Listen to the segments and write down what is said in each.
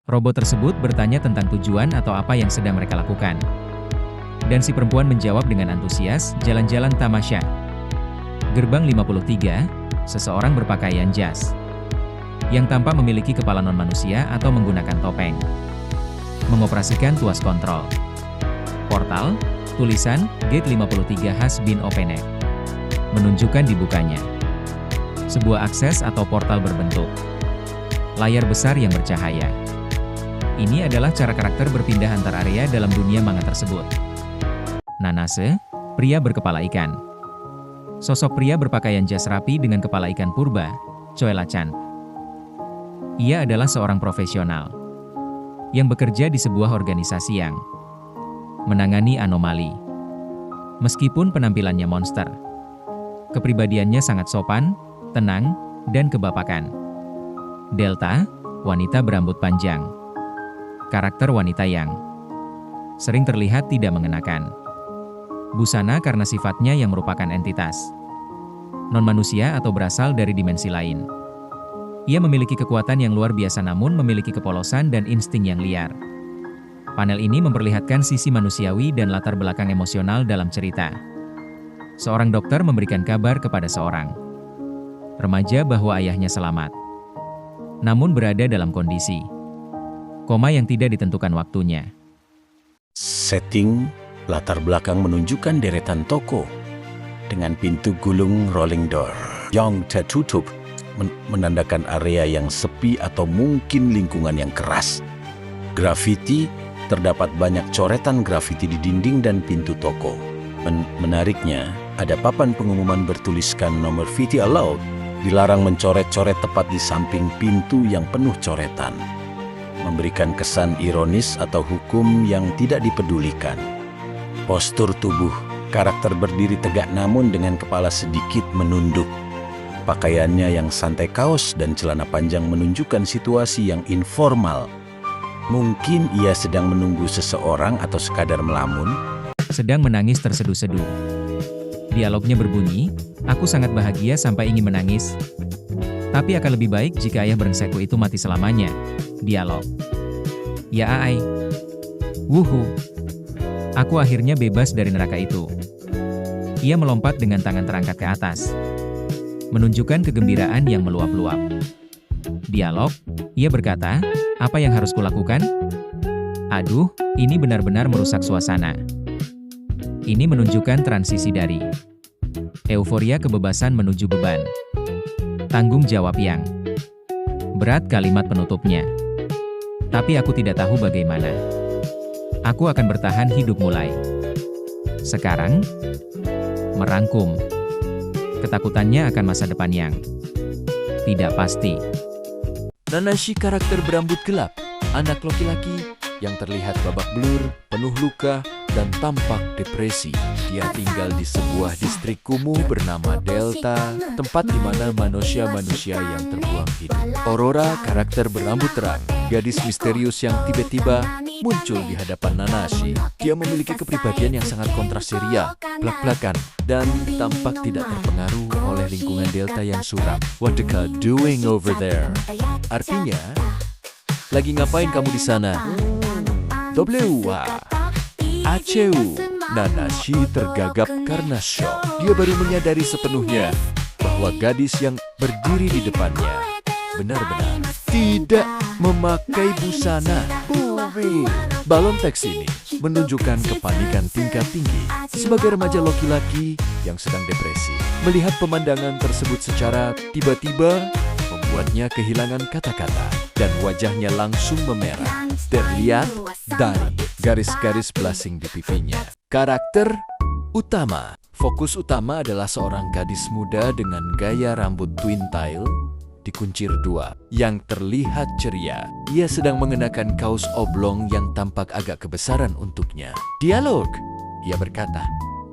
Robot tersebut bertanya tentang tujuan atau apa yang sedang mereka lakukan. Dan si perempuan menjawab dengan antusias, jalan-jalan tamasya. Gerbang 53, seseorang berpakaian jas. Yang tampak memiliki kepala non-manusia atau menggunakan topeng. Mengoperasikan tuas kontrol. Portal, tulisan, Gate 53 has been opened. Menunjukkan dibukanya. Sebuah akses atau portal berbentuk layar besar yang bercahaya. Ini adalah cara karakter berpindah antar area dalam dunia manga tersebut. Nanase, pria berkepala ikan. Sosok pria berpakaian jas rapi dengan kepala ikan purba, Choela-chan. Ia adalah seorang profesional yang bekerja di sebuah organisasi yang menangani anomali. Meskipun penampilannya monster, kepribadiannya sangat sopan, tenang, dan kebapakan. Delta, wanita berambut panjang. Karakter wanita yang sering terlihat tidak mengenakan busana karena sifatnya yang merupakan entitas non-manusia atau berasal dari dimensi lain. Ia memiliki kekuatan yang luar biasa namun memiliki kepolosan dan insting yang liar. Panel ini memperlihatkan sisi manusiawi dan latar belakang emosional dalam cerita. Seorang dokter memberikan kabar kepada seorang remaja bahwa ayahnya selamat, namun berada dalam kondisi koma yang tidak ditentukan waktunya. Setting latar belakang menunjukkan deretan toko dengan pintu gulung rolling door yang tertutup menandakan area yang sepi atau mungkin lingkungan yang keras. Grafiti, terdapat banyak coretan grafiti di dinding dan pintu toko. Menariknya, ada papan pengumuman bertuliskan nomor VT allowed, dilarang mencoret-coret tepat di samping pintu yang penuh coretan. Memberikan kesan ironis atau hukum yang tidak dipedulikan. Postur tubuh, karakter berdiri tegak namun dengan kepala sedikit menunduk. Pakaiannya yang santai, kaos dan celana panjang menunjukkan situasi yang informal. Mungkin ia sedang menunggu seseorang atau sekadar melamun. Sedang menangis terseduh-seduh. Dialognya berbunyi, aku sangat bahagia sampai ingin menangis. Tapi akan lebih baik jika ayah brengsekku itu mati selamanya. Dialog. Ya ai. Wuhu. Aku akhirnya bebas dari neraka itu. Ia melompat dengan tangan terangkat ke atas, menunjukkan kegembiraan yang meluap-luap. Dialog. Ia berkata, apa yang harus kulakukan? Aduh, ini benar-benar merusak suasana. Ini menunjukkan transisi dari euforia kebebasan menuju beban. Tanggung jawab yang berat kalimat penutupnya. Tapi aku tidak tahu bagaimana. Aku akan bertahan hidup mulai sekarang. Merangkum. Ketakutannya akan masa depan yang tidak pasti. Nanashi karakter berambut gelap, anak laki-laki yang terlihat babak belur, penuh luka, dan tampak depresi. Dia tinggal di sebuah distrik kumuh bernama Delta, tempat di mana manusia-manusia yang terbuang hidup. Aurora, karakter berambut terang, gadis misterius yang tiba-tiba muncul di hadapan Nanashi. Dia memiliki kepribadian yang sangat kontras ceria, blak-blakan, dan tampak tidak terpengaruh oleh lingkungan Delta yang suram. What the hell doing over there? Artinya, lagi ngapain kamu di sana? Aceu. Nanashi tergagap karena shock. Dia baru menyadari sepenuhnya bahwa gadis yang berdiri di depannya benar-benar tidak memakai busana. Balon teks ini menunjukkan kepanikan tingkat tinggi sebagai remaja laki-laki yang sedang depresi. Melihat pemandangan tersebut secara tiba-tiba membuatnya kehilangan kata-kata dan wajahnya langsung memerah. Terlihat dari garis-garis blasing di pipinya. Karakter utama. Fokus utama adalah seorang gadis muda dengan gaya rambut twin tail dikuncir dua, yang terlihat ceria. Ia sedang mengenakan kaos oblong yang tampak agak kebesaran untuknya. Dialog. Ia berkata,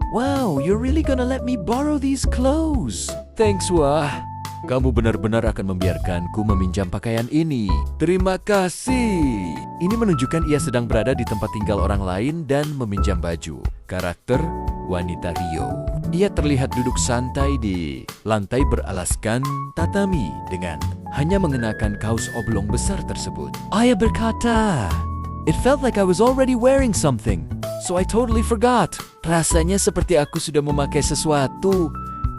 "Wow, you're really gonna let me borrow these clothes? Thanks, wah. Kamu benar-benar akan membiarkanku meminjam pakaian ini. Terima kasih." Ini menunjukkan ia sedang berada di tempat tinggal orang lain dan meminjam baju. Karakter wanita Rio. Ia terlihat duduk santai di lantai beralaskan tatami dengan hanya mengenakan kaos oblong besar tersebut. Ayah berkata, "It felt like I was already wearing something, so I totally forgot." Rasanya seperti aku sudah memakai sesuatu,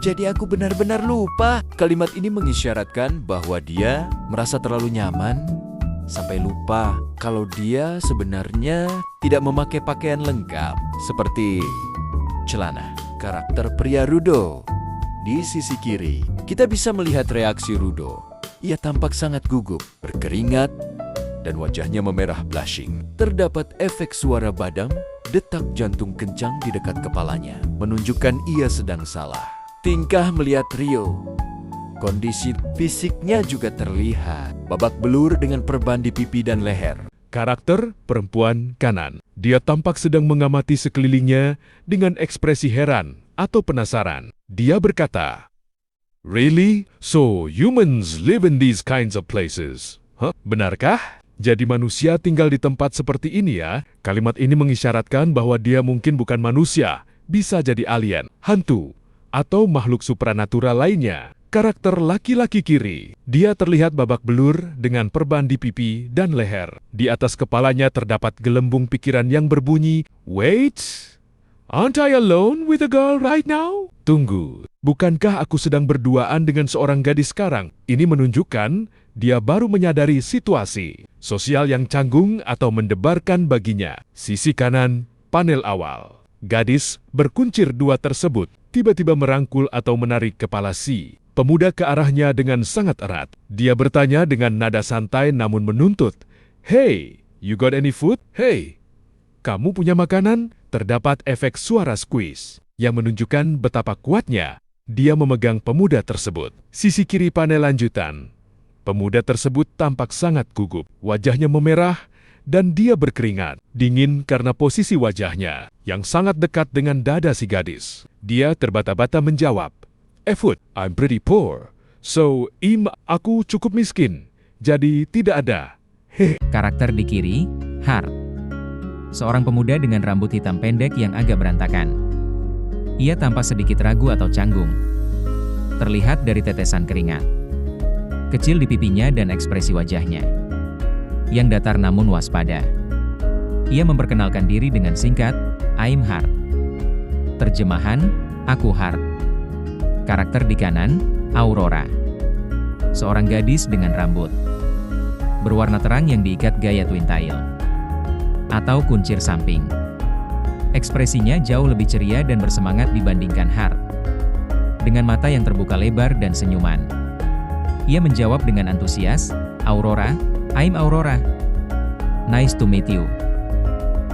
jadi aku benar-benar lupa. Kalimat ini mengisyaratkan bahwa dia merasa terlalu nyaman sampai lupa kalau dia sebenarnya tidak memakai pakaian lengkap seperti celana. Karakter pria Rudo. Di sisi kiri, kita bisa melihat reaksi Rudo. Ia tampak sangat gugup, berkeringat, dan wajahnya memerah blushing. Terdapat efek suara badam, detak jantung kencang di dekat kepalanya, menunjukkan ia sedang salah. Tingkah melihat Rio. Kondisi fisiknya juga terlihat. Babak belur dengan perban di pipi dan leher. Karakter perempuan kanan. Dia tampak sedang mengamati sekelilingnya dengan ekspresi heran atau penasaran. Dia berkata, "Really? So humans live in these kinds of places? Huh? Benarkah? Jadi manusia tinggal di tempat seperti ini ya?" Kalimat ini mengisyaratkan bahwa dia mungkin bukan manusia, bisa jadi alien, hantu, atau makhluk supranatural lainnya. Karakter laki-laki kiri. Dia terlihat babak belur dengan perban di pipi dan leher. Di atas kepalanya terdapat gelembung pikiran yang berbunyi, "Wait, aren't I alone with a girl right now?" Tunggu, bukankah aku sedang berduaan dengan seorang gadis sekarang? Ini menunjukkan dia baru menyadari situasi sosial yang canggung atau mendebarkan baginya. Sisi kanan, panel awal. Gadis berkuncir dua tersebut tiba-tiba merangkul atau menarik kepala si pemuda ke arahnya dengan sangat erat. Dia bertanya dengan nada santai namun menuntut, "Hey, you got any food? Hey, kamu punya makanan?" Terdapat efek suara squeeze yang menunjukkan betapa kuatnya dia memegang pemuda tersebut. Sisi kiri panel lanjutan. Pemuda tersebut tampak sangat gugup, wajahnya memerah, dan dia berkeringat, dingin karena posisi wajahnya yang sangat dekat dengan dada si gadis. Dia terbata-bata menjawab, "Food, I'm pretty poor. So, aku cukup miskin, jadi tidak ada." Karakter di kiri, Hart. Seorang pemuda dengan rambut hitam pendek yang agak berantakan. Ia tampak sedikit ragu atau canggung. Terlihat dari tetesan keringat kecil di pipinya dan ekspresi wajahnya yang datar namun waspada. Ia memperkenalkan diri dengan singkat, "I'm Hart." Terjemahan, "Aku Hart." Karakter di kanan, Aurora. Seorang gadis dengan rambut berwarna terang yang diikat gaya twin tail atau kuncir samping. Ekspresinya jauh lebih ceria dan bersemangat dibandingkan Hart. Dengan mata yang terbuka lebar dan senyuman, ia menjawab dengan antusias, "Aurora, I'm Aurora. Nice to meet you."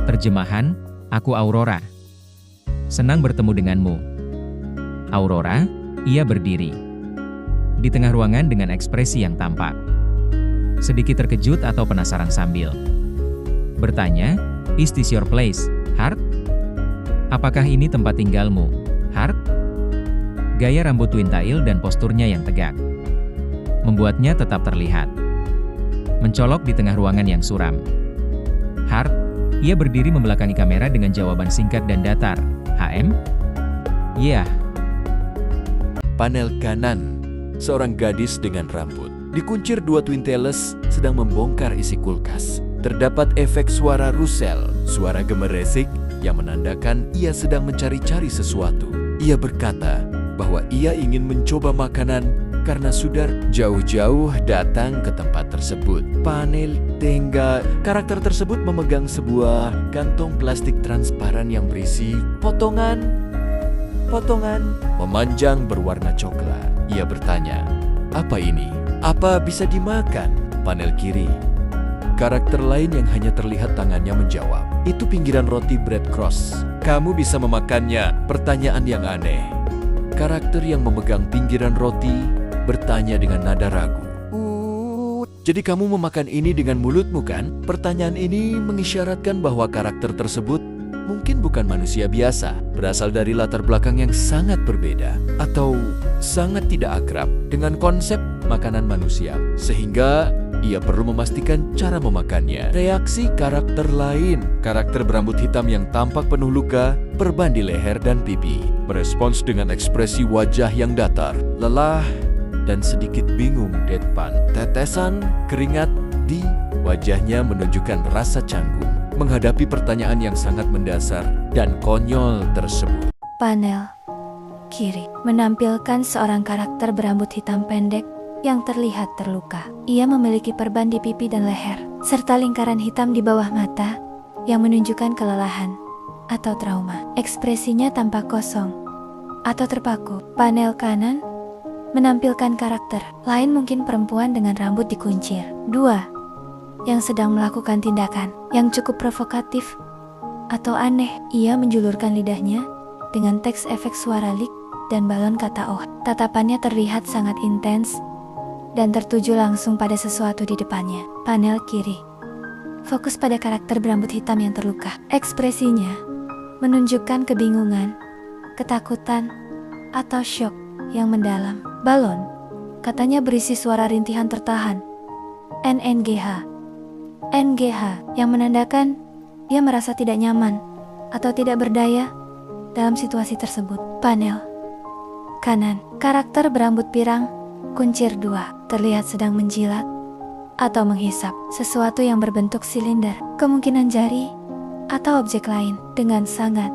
Terjemahan, "Aku Aurora. Senang bertemu denganmu." Aurora, ia berdiri di tengah ruangan dengan ekspresi yang tampak sedikit terkejut atau penasaran sambil bertanya, "Is this your place, Hart? Apakah ini tempat tinggalmu, Hart?" Gaya rambut twin tail dan posturnya yang tegak membuatnya tetap terlihat mencolok di tengah ruangan yang suram. Hart, ia berdiri membelakangi kamera dengan jawaban singkat dan datar, "HM? Yeah." Panel kanan, seorang gadis dengan rambut. Dikuncir dua twin tails sedang membongkar isi kulkas. Terdapat efek suara Russell, suara gemeresik yang menandakan ia sedang mencari-cari sesuatu. Ia berkata bahwa ia ingin mencoba makanan karena sudah jauh-jauh datang ke tempat tersebut. Panel tengah, karakter tersebut memegang sebuah kantong plastik transparan yang berisi potongan memanjang berwarna coklat. Ia bertanya, "Apa ini? Apa bisa dimakan?" Panel kiri, karakter lain yang hanya terlihat tangannya menjawab, "Itu pinggiran roti bread cross. Kamu bisa memakannya." Pertanyaan yang aneh. Karakter yang memegang pinggiran roti bertanya dengan nada ragu, "Jadi kamu memakan ini dengan mulutmu kan?" Pertanyaan ini mengisyaratkan bahwa karakter tersebut mungkin bukan manusia biasa, berasal dari latar belakang yang sangat berbeda, atau sangat tidak akrab dengan konsep makanan manusia, sehingga ia perlu memastikan cara memakannya. Reaksi karakter lain, karakter berambut hitam yang tampak penuh luka, perban di leher dan pipi, merespons dengan ekspresi wajah yang datar, lelah, dan sedikit bingung deadpan. Tetesan keringat di wajahnya menunjukkan rasa canggung menghadapi pertanyaan yang sangat mendasar dan konyol tersebut. Panel kiri menampilkan seorang karakter berambut hitam pendek yang terlihat terluka. Ia memiliki perban di pipi dan leher, serta lingkaran hitam di bawah mata yang menunjukkan kelelahan atau trauma. Ekspresinya tampak kosong atau terpaku. Panel kanan menampilkan karakter lain, mungkin perempuan dengan rambut dikuncir. Dua, yang sedang melakukan tindakan yang cukup provokatif atau aneh. Ia menjulurkan lidahnya dengan teks efek suara lik dan balon kata oh. Tatapannya terlihat sangat intens dan tertuju langsung pada sesuatu di depannya. Panel kiri fokus pada karakter berambut hitam yang terluka. Ekspresinya menunjukkan kebingungan, ketakutan, atau syok yang mendalam. Balon katanya berisi suara rintihan tertahan, NNGH yang menandakan dia merasa tidak nyaman atau tidak berdaya dalam situasi tersebut. Panel kanan, karakter berambut pirang kuncir 2 terlihat sedang menjilat atau menghisap sesuatu yang berbentuk silinder, kemungkinan jari atau objek lain dengan sangat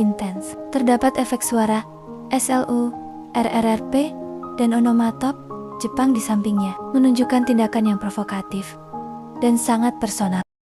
intens. Terdapat efek suara SLU, RRRP, dan onomatop Jepang di sampingnya, menunjukkan tindakan yang provokatif dan sangat personal.